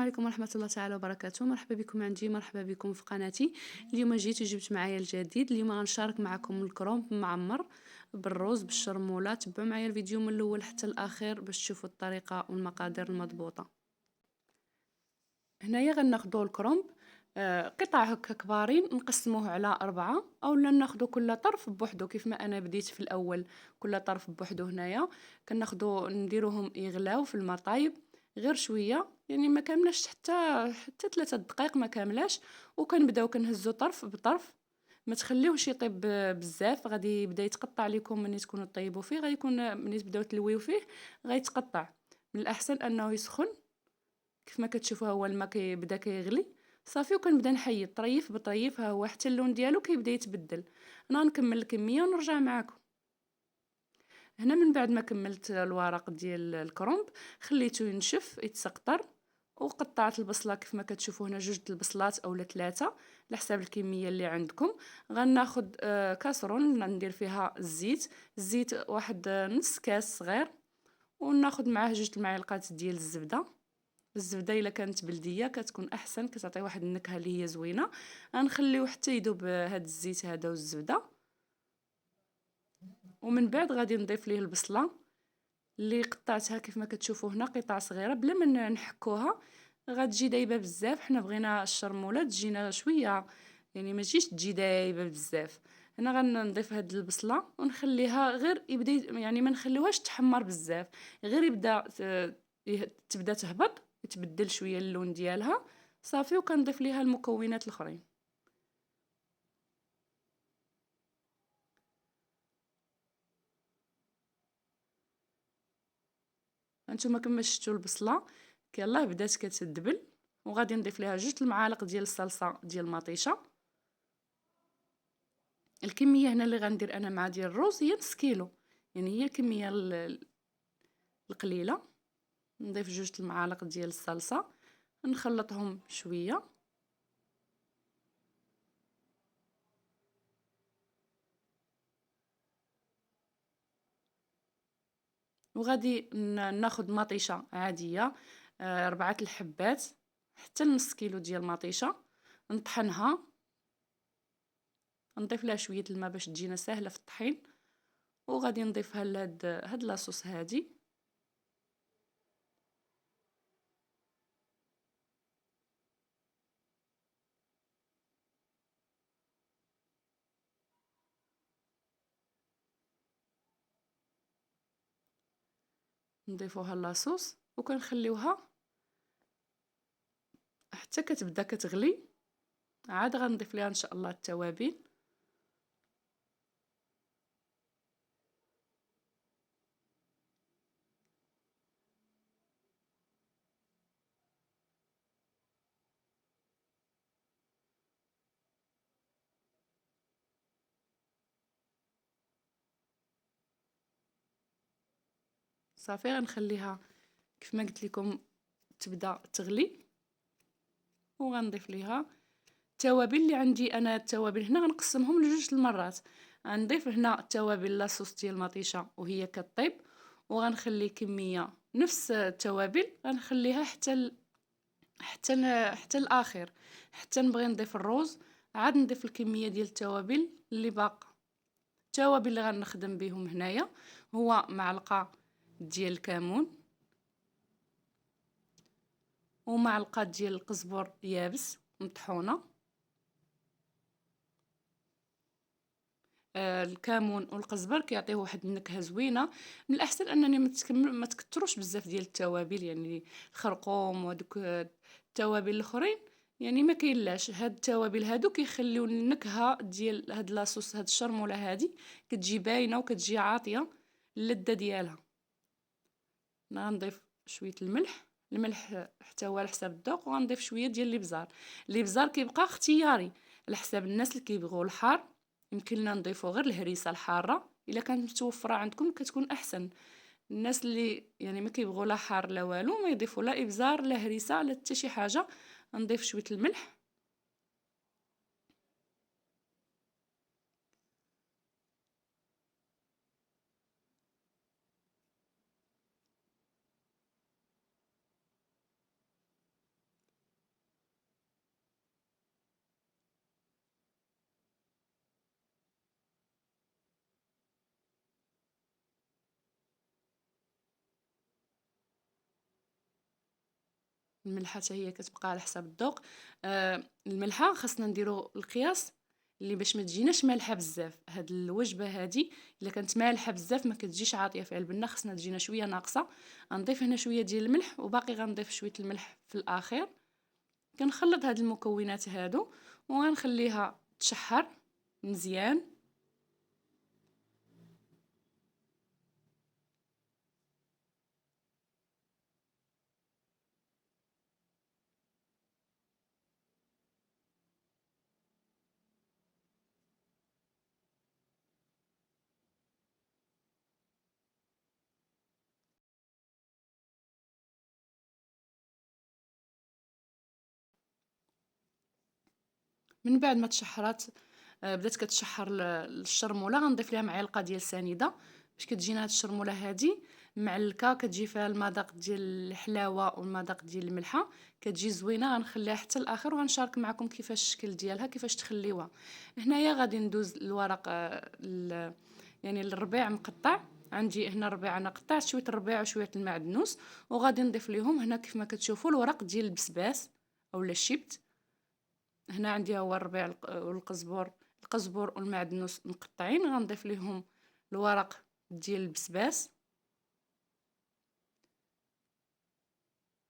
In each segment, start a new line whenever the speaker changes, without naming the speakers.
عليكم ورحمة الله تعالى وبركاته. مرحبا بكم عندي، مرحبا بكم في قناتي. اليوم جيت وجبت معايا الجديد. اليوم غنشارك معكم الكرومب معمر بالروز بالشرموله. تبعوا معايا الفيديو من الاول حتى الاخير باش تشوفوا الطريقه والمقادير المضبوطه. هنايا غناخذوا الكرومب قطع هكا كبارين، نقسموه على 4 اولا ناخذوا كل طرف بوحدو كيف ما انا بديت في الاول، كل طرف بوحدو. هنايا كناخذوا نديروهم يغلاو في الماء طايب غير شويه، يعني ما كاملاش حتى 3 دقائق ما كاملاش، وكنبداو كنهزو طرف بطرف. ما تخليوهش يطيب بزاف، غادي يبدا يتقطع لكم ملي تكونوا طيبوا فيه، غادي يكون ملي تبداو تلويو فيه غيتقطع. من الاحسن انه يسخن. كيف ما كتشوفوا هو الماء كيبدا كيغلي صافي، وكنبدا نحيد طريف بطريف، ها هو حتى اللون ديالو كيبدا يتبدل. انا غنكمل الكميه ونرجع معكم. هنا من بعد ما كملت الورق ديال الكرومب خليته ينشف يتسقطر، وقطعت البصله كيف ما كتشوفوا هنا 2 البصلات اولا 3 على حساب الكميه اللي عندكم. غناخذ كاسرون ندير فيها الزيت واحد نص كاس صغير، وناخذ معاه 2 المعالق ديال الزبده الا كانت بلديه كتكون احسن، كتعطي واحد النكهه اللي هي زوينه. غنخليوه حتى يذوب هاد الزيت هذا والزبده، ومن بعد غادي نضيف ليه البصله اللي قطعتها كيف ما كتشوفوا هنا قطع صغيره بلا ما نحكوها. غتجي دايبه بزاف، حنا بغينا الشرموله تجينا شويه، يعني ما تجيش تجي دايبه بزاف. هنا غنضيف هاد البصله ونخليها غير يبدا، يعني ما نخليوهاش تحمر بزاف، غير يبدا تبدا تهبط يتبدل شويه اللون ديالها صافي. وكنضيف ليها المكونات الاخرين. هانتوما كما شفتوا البصله يلاه بدات كتدبل، وغادي نضيف ليها 2 المعالق ديال الصلصه ديال المطيشه. الكميه هنا اللي غندير انا مع ديال الروز هي نص كيلو، يعني هي الكميه القليله. نضيف 2 المعالق ديال الصلصه، نخلطهم شويه، وغادي ناخذ مطيشه عاديه 4 الحبات، حتى نص كيلو ديال المطيشه، نطحنها، نضيف لها شويه الماء باش تجينا سهله في الطحين، وغادي نضيفها لهاد لاصوص هادي. نضيفوها لاصوص وكنخليوها حتى كتبدا كتغلي. عاد غنضيف ليها ان شاء الله التوابل. صافي غنخليها كيف ما قلت لكم تبدا تغلي، وغنضيف ليها التوابل اللي عندي انا. التوابل هنا غنقسمهم لجوج المرات. غنضيف هنا التوابل لاصوص ديال المطيشه وهي كطيب، وغنخلي كميه نفس التوابل غنخليها حتى الاخر، حتى نبغي نضيف الروز عاد نضيف الكميه ديال التوابل اللي باقا. التوابل اللي غنخدم بهم هنايا هو معلقه ديال الكمون، ومعلقه ديال القزبر يابس مطحونه. الكمون والقزبر كيعطيو واحد النكهه زوينه. من الاحسن انني ما تكتروش بزاف ديال التوابل، يعني الخرقوم ودوك التوابل الاخرين، يعني ما كاينلاش. هاد التوابل هادو كيخليو النكهه ديال هاد لاصوص هاد الشرموله هادي كتجي باينه وكتجي عاطيه اللذه ديالها. غنضيف شويه الملح حتى هو على حساب الذوق، وغنضيف شويه ديال الابزار كيبقى اختياري على حساب الناس اللي كيبغوا الحار. يمكن لنا نضيفوا غير الهريسه الحاره الا كانت متوفره عندكم كتكون احسن. الناس اللي يعني ما كيبغوا لا حار لا والو ما يضيفوا لا ابزار لا هريسه لا حتى شي حاجه. نضيف شويه الملح، الملحة حتى هي كتبقى على حساب الذوق. الملحة خاصنا نديرو القياس اللي باش ما تجيناش مالحه بزاف. هاد الوجبه هادي الا كانت مالحه بزاف ما كتجيش عاطيه في البنه، خاصنا تجينا شويه ناقصه. غنضيف هنا شويه ديال الملح، وباقي غنضيف شويه الملح في الاخير. كنخلط هاد المكونات هادو وغنخليها تشحر مزيان. من بعد ما تشحرات، بدات كتشحر الشرموله، غنضيف ليها معلقه ديال سنيده باش كتجينا هاد الشرموله هادي معلكه، كتجي فيها المذاق ديال الحلاوه والمذاق ديال الملحه، كتجي زوينه. غنخليها حتى الاخر وغنشارك معكم كيفاش الشكل ديالها كيفاش تخليوها. هنايا غادي ندوز الورق، يعني الربيع مقطع. عندي هنا الربيع، انا قطعت شويه الربيع وشويه المعدنوس وغادي نضيف ليهم هنا كيف ما كتشوفوا الورق ديال البسباس اولا الشبت. هنا عندي هو الربيع والقزبر، القزبر والمعدنوس مقطعين، غنضيف ليهم الورق ديال البسباس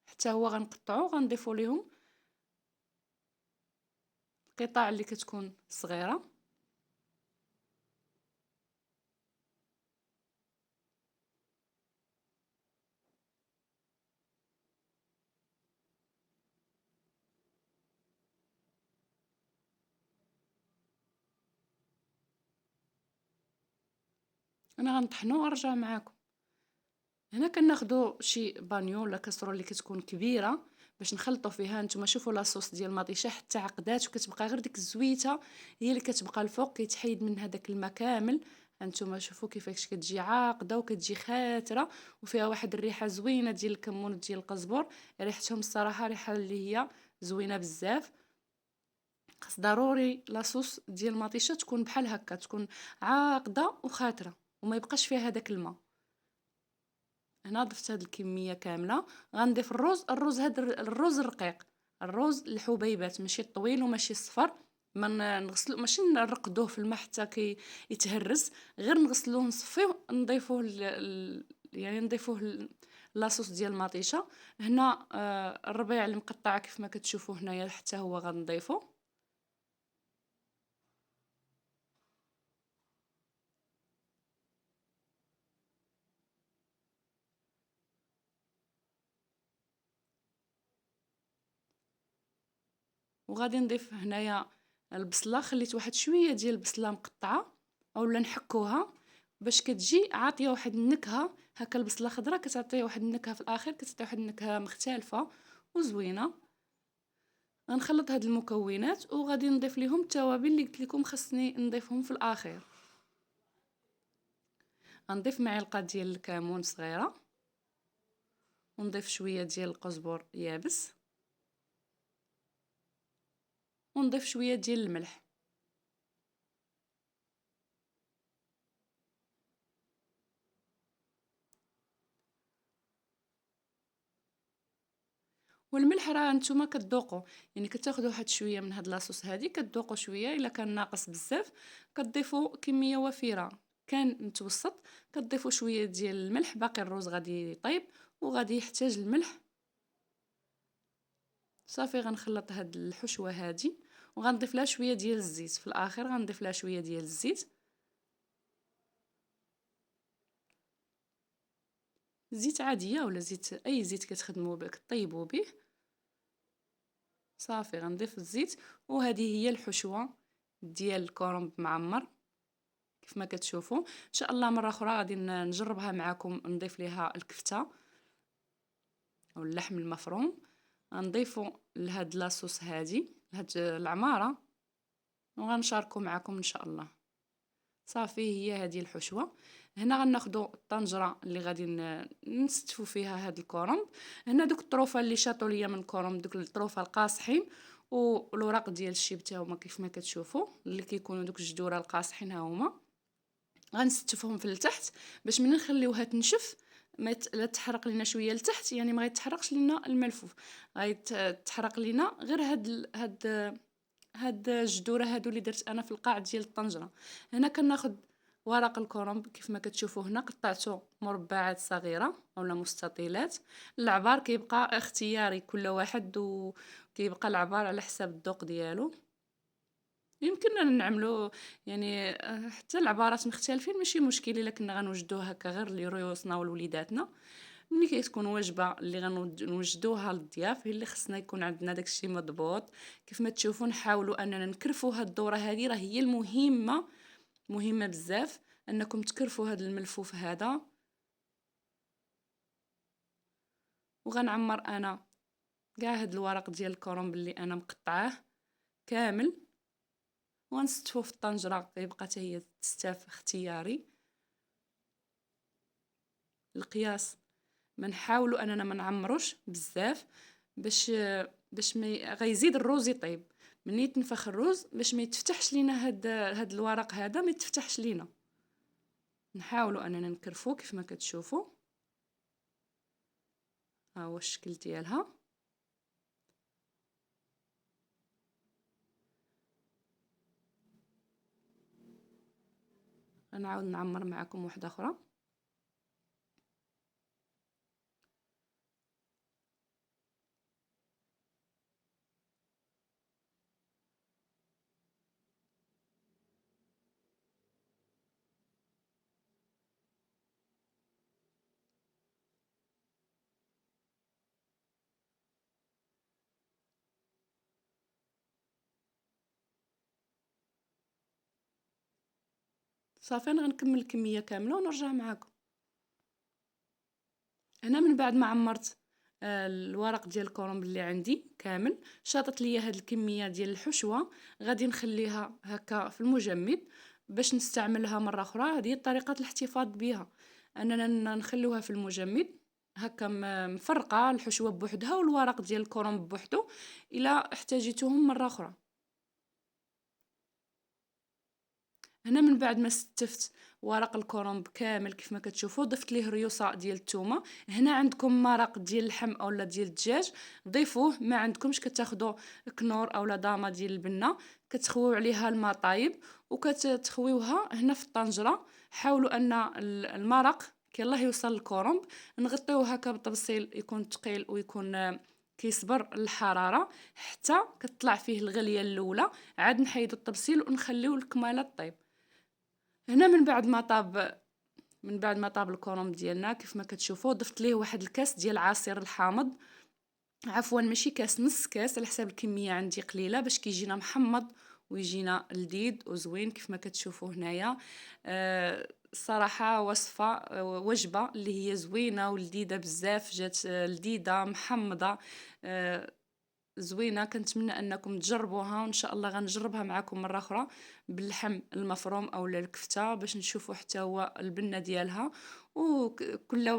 حتى هو غنقطعو، غنضيفو ليهم القطع اللي كتكون صغيره. انا غنطحنو ونرجع معاكم. هنا كناخدو شي بانيو ولا كاسرول اللي كتكون كبيره باش نخلطو فيها. نتوما شوفوا لاصوص ديال المطيشه حتى عقدات وكتبقى غير ديك الزويته هي اللي كتبقى الفوق، كيتحيد من هذاك الماء كامل. هانتوما شوفوا كيفاش كتجي عاقده وكتجي خاتره وفيها واحد الريحه زوينه ديال الكمون وديال القزبر. ريحتهم الصراحه ريحه اللي هي زوينه بزاف. خاص ضروري لاصوص ديال المطيشه تكون بحال هكا، تكون عاقده وخاتره وما يبقاش فيها هذاك الماء. هنا ضفت هاد الكميه كامله. غنضيف الروز هذا الروز الرقيق، الروز الحبيبات ماشي الطويل وماشي الصفر. ما نغسلو ماشي نرقدوه في الماء حتى يتهرس، غير نغسلوه نصفيه نضيفوه يعني نضيفوه لاصوص ديال المطيشه. هنا الربيع المقطع كيف ما كتشوفوا هنايا حتى هو غنضيفو. وغادي نضيف هنايا البصله، خليت واحد شويه ديال البصله مقطعه اولا نحكوها باش كتجي عاطيه واحد النكهه. هكا البصله خضراء كتعطي واحد النكهه في الاخر، كتعطي واحد النكهه مختلفه وزوينه. غنخلط هاد المكونات وغادي نضيف ليهم التوابل اللي قلت لكم خصني نضيفهم في الاخير. غنضيف معلقه ديال الكمون صغيره، ونضيف شويه ديال القزبر يابس، ونضيف شويه ديال الملح. والملح راه نتوما كتذوقوا، يعني كتاخذوا واحد شويه من هاد لاصوص هادي كتذوقوا شويه، الا كان ناقص بزاف كتضيفوا كميه وفيره. كان متوسط كتضيفوا شويه ديال الملح. باقي الروز غادي يطيب وغادي يحتاج الملح. صافي غنخلط هاد الحشوه هادي وغنضيف لها شويه ديال الزيت في الاخر. غنضيف لها شويه ديال الزيت، زيت عاديه ولا زيت اي زيت كتخدموا به كطيبوا به. صافي غنضيف الزيت. وهذه هي الحشوه ديال الكرنب معمر كيف ما كتشوفوا. ان شاء الله مره اخرى غادي نجربها معكم، نضيف ليها الكفته او اللحم المفروم. غنضيفوا لهاد لاصوص هادي لهاد العماره وغنشاركوا معكم ان شاء الله. صافي هي هذه الحشوه. هنا غناخذوا الطنجره اللي غادي نستفوا فيها هاد الكرنب. هنا دوك الطروفه اللي شاطوا ليا من الكرنب، دوك الطروفه القاصحين والوراق ديال الشيب هما كيف ما كتشوفوا اللي كيكونوا دوك الجدوره القاصحين ها هما. غنستفهم في التحت باش من نخليوها تنشف لا تحرق لينا شويه لتحت، يعني ما غيتحرقش لينا الملفوف، غيتحرق لينا غير هاد الجذوره هادو اللي درت انا في القاع ديال الطنجره. هنا كناخذ ورق الكرنب كيف ما كتشوفوا هنا قطعته مربعات صغيره اولا مستطيلات. العبار كيبقى اختياري كل واحد، وكيبقى العبار على حساب الذوق ديالو. يمكننا نعملو يعني حتى العبارات مختلفين ماشي مشكل الا كنا غنوجدو هكا غير لريوسنا ولوليداتنا. ملي كتكون وجبه اللي غنوجدوها للضياف هي اللي خصنا يكون عندنا داكشي مضبوط. كيف ما تشوفوا نحاولوا اننا نكرفوا هاد الدوره هذه، راه هي المهمه، مهمه بزاف انكم تكرفوا هاد الملفوف هذا. وغنعمر انا كاع هاد الورق ديال الكرنب اللي انا مقطعاه كامل، ونستفو في الطنجره كيبقى حتى هي تستاف اختياري. القياس ما نحاولوا اننا ما نعمروش بزاف باش ما غيزيد الروز يطيب. مني تنفخ الروز باش ما يتفتحش لينا هاد الورق هذا، ما يتفتحش لينا. نحاولوا اننا نكرفو كيف ما كتشوفوا. ها هو الشكل ديالها. غنعاود نعمر معكم واحده اخرى. صافي انا غنكمل الكميه كامله ونرجع معكم. هنا من بعد ما عمرت الورق ديال الكرنب اللي عندي كامل، شاطت ليا هاد الكميه ديال الحشوه، غادي نخليها هكا في المجمد باش نستعملها مره اخرى. هذه طريقه الاحتفاظ بها، اننا نخلوها في المجمد هكا مفرقه، الحشوه بوحدها والورق ديال الكرنب بوحدو الى احتاجيتهم مره اخرى. هنا من بعد ما ستفت ورق الكرنب كامل كيف ما كتشوفوا، ضفت ليه ريوسه ديال الثومه. هنا عندكم مرق ديال اللحم اولا ديال الدجاج ضيفوه، ما عندكمش كتاخذوا كنور اولا ضامه ديال البنه كتخويو عليها الماء طايب وكتخويوها هنا في الطنجره. حاولوا ان المرق كي الله يوصل الكرنب نغطيوه هكا بطبسيل يكون ثقيل ويكون كيصبر الحراره حتى كتطلع فيه الغليه الاولى، عاد نحيدو الطبسيل ونخليو الكماله طيب. هنا من بعد ما طاب الكرنب ديالنا كيف ما كتشوفوا، ضفت ليه واحد الكاس ديال العصير الحامض، عفوا ماشي كاس، نص كاس على حساب الكميه عندي قليله باش كيجينا محمض ويجينا لذيذ وزوين كيف ما كتشوفوا هنايا. الصراحه وصفه وجبه اللي هي زوينه ولذيذه بزاف، جات لذيذه محمضه زوينه. كنتمنى انكم تجربوها، وان شاء الله غنجربها معكم مره اخرى باللحم المفروم او الكفته باش نشوفوا حتى هو البنه ديالها، وكل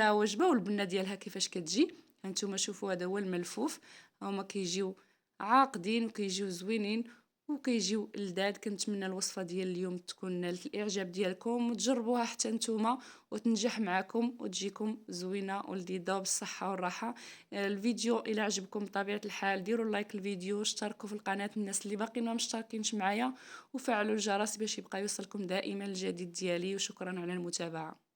وجبه والبنه ديالها كيفاش كتجي. هانتوما شوفوا هذا هو الملفوف، هما كيجيو عاقدين وكيجيو زوينين وكيجيو لذاذ. كنتمنى الوصفه ديال اليوم تكون نالت الاعجاب ديالكم وتجربوها حتى نتوما وتنجح معكم وتجيكم زوينه ولذيذه بالصحه والراحه. الفيديو الى عجبكم بطبيعه الحال ديروا لايك الفيديو، اشتركوا في القناه الناس اللي باقيين ما مشتركينش معايا، وفعلوا الجرس باش يبقى يوصلكم دائما الجديد ديالي. وشكرا على المتابعه.